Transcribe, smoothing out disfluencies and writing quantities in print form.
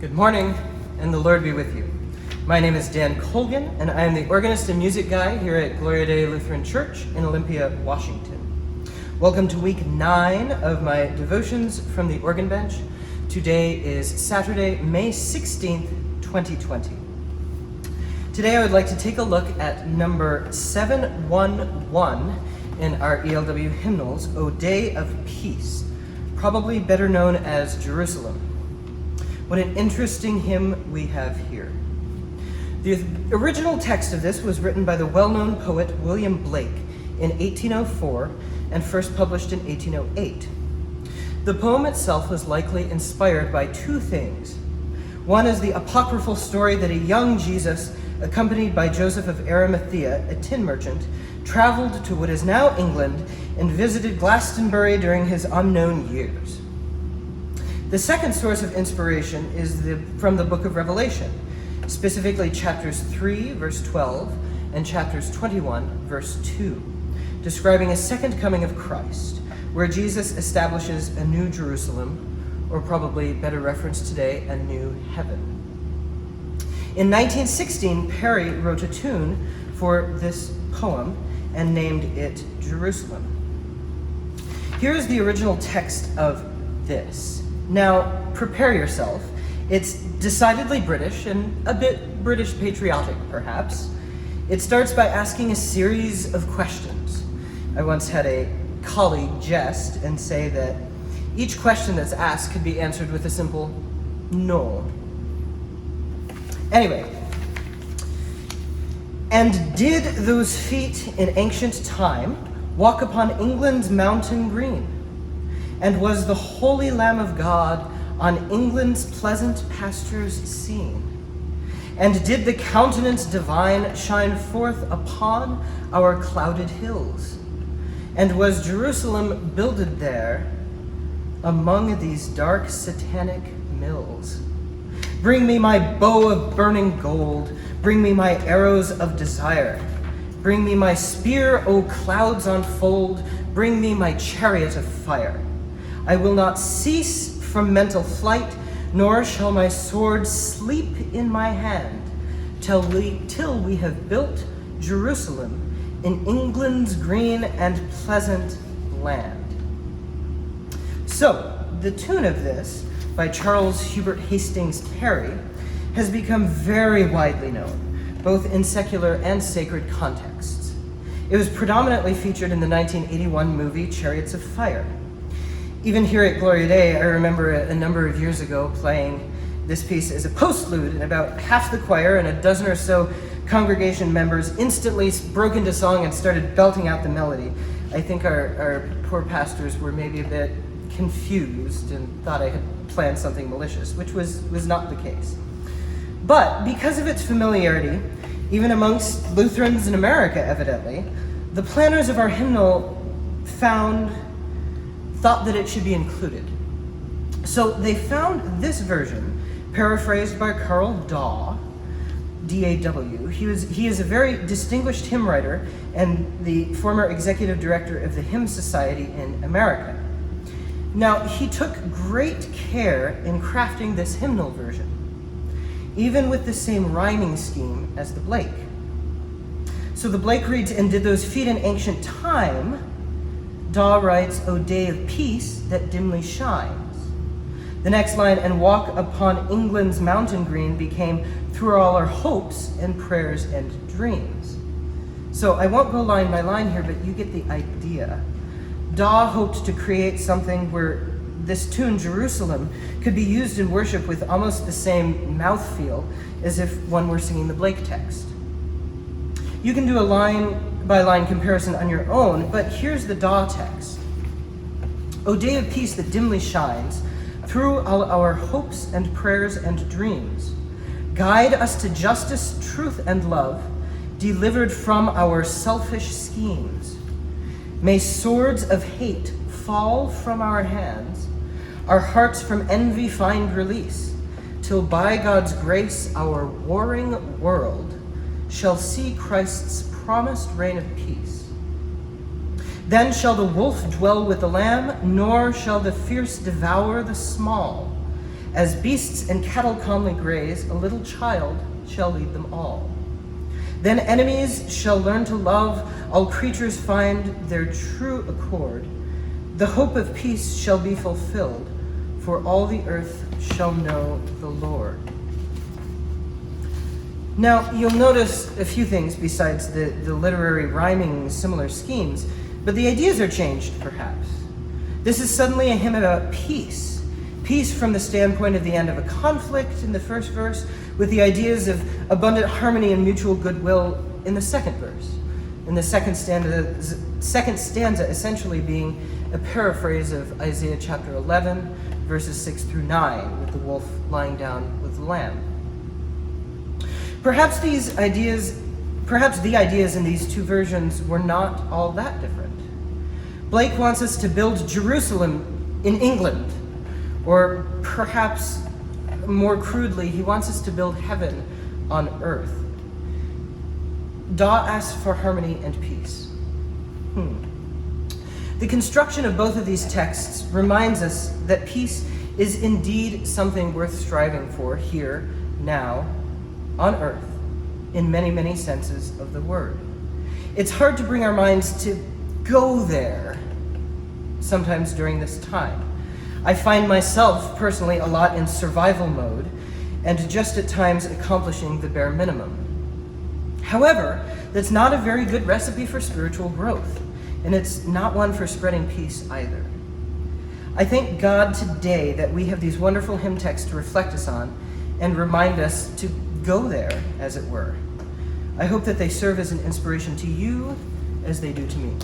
Good morning, and the Lord be with you. My name is Dan Colgan, and I am the organist and music guy here at Gloria Lutheran Church in Olympia, Washington. Welcome to week 9 of my devotions from the organ bench. Today is Saturday, May 16th, 2020. Today I would like to take a look at number 711 in our ELW hymnals, O Day of Peace, probably better known as Jerusalem. What an interesting hymn we have here. The original text of this was written by the well-known poet William Blake in 1804 and first published in 1808. The poem itself was likely inspired by two things. One is the apocryphal story that a young Jesus, accompanied by Joseph of Arimathea, a tin merchant, traveled to what is now England and visited Glastonbury during his unknown years. The second source of inspiration is from the book of Revelation, specifically chapters 3, verse 12, and chapters 21, verse 2, describing a second coming of Christ, where Jesus establishes a new Jerusalem, or probably better referenced today, a new heaven. In 1916, Perry wrote a tune for this poem and named it Jerusalem. Here is the original text of this. Now, prepare yourself. It's decidedly British and a bit British patriotic, perhaps. It starts by asking a series of questions. I once had a colleague jest and say that each question that's asked could be answered with a simple no. Anyway, and did those feet in ancient time walk upon England's mountain green? And was the holy Lamb of God on England's pleasant pastures seen? And did the countenance divine shine forth upon our clouded hills? And was Jerusalem builded there among these dark satanic mills? Bring me my bow of burning gold, bring me my arrows of desire. Bring me my spear, O clouds unfold, bring me my chariot of fire. I will not cease from mental flight, nor shall my sword sleep in my hand, till we have built Jerusalem in England's green and pleasant land. So, the tune of this, by Charles Hubert Hastings Perry, has become very widely known, both in secular and sacred contexts. It was predominantly featured in the 1981 movie Chariots of Fire. Even here at Gloria Dei, I remember a number of years ago playing this piece as a postlude, and about half the choir and a dozen or so congregation members instantly broke into song and started belting out the melody. I think our poor pastors were maybe a bit confused and thought I had planned something malicious, which was not the case. But because of its familiarity, even amongst Lutherans in America, evidently, the planners of our hymnal thought that it should be included. So they found this version, paraphrased by Karl Daw, D-A-W. He is a very distinguished hymn writer and the former executive director of the Hymn Society in America. Now, he took great care in crafting this hymnal version, even with the same rhyming scheme as the Blake. So the Blake reads, and did those feet in ancient time, Daw writes, O day of peace that dimly shines. The next line, and walk upon England's mountain green, became through all our hopes and prayers and dreams. So I won't go line by line here, but you get the idea. Daw hoped to create something where this tune, Jerusalem, could be used in worship with almost the same mouthfeel as if one were singing the Blake text. You can do a line-by-line comparison on your own, but here's the Daw text. O day of peace that dimly shines, through all our hopes and prayers and dreams, guide us to justice, truth, and love, delivered from our selfish schemes. May swords of hate fall from our hands, our hearts from envy find release, till by God's grace our warring world shall see Christ's promised reign of peace. Then shall the wolf dwell with the lamb, nor shall the fierce devour the small, As beasts and cattle calmly graze, a little child shall lead them all. Then enemies shall learn to love, all creatures find their true accord. The hope of peace shall be fulfilled, for all the earth shall know the Lord. Now, you'll notice a few things besides the literary rhyming similar schemes, but the ideas are changed, perhaps. This is suddenly a hymn about peace. Peace from the standpoint of the end of a conflict in the first verse, with the ideas of abundant harmony and mutual goodwill in the second verse. In the second stanza essentially being a paraphrase of Isaiah chapter 11, verses 6 through 9, with the wolf lying down with the lamb. Perhaps the ideas in these two versions were not all that different. Blake wants us to build Jerusalem in England, or perhaps more crudely, he wants us to build heaven on earth. Daw asks for harmony and peace. The construction of both of these texts reminds us that peace is indeed something worth striving for here, now, on earth, in many, many senses of the word. It's hard to bring our minds to go there sometimes during this time. I find myself personally a lot in survival mode and just at times accomplishing the bare minimum. However, that's not a very good recipe for spiritual growth, and it's not one for spreading peace either. I thank God today that we have these wonderful hymn texts to reflect us on and remind us to go there, as it were. I hope that they serve as an inspiration to you as they do to me.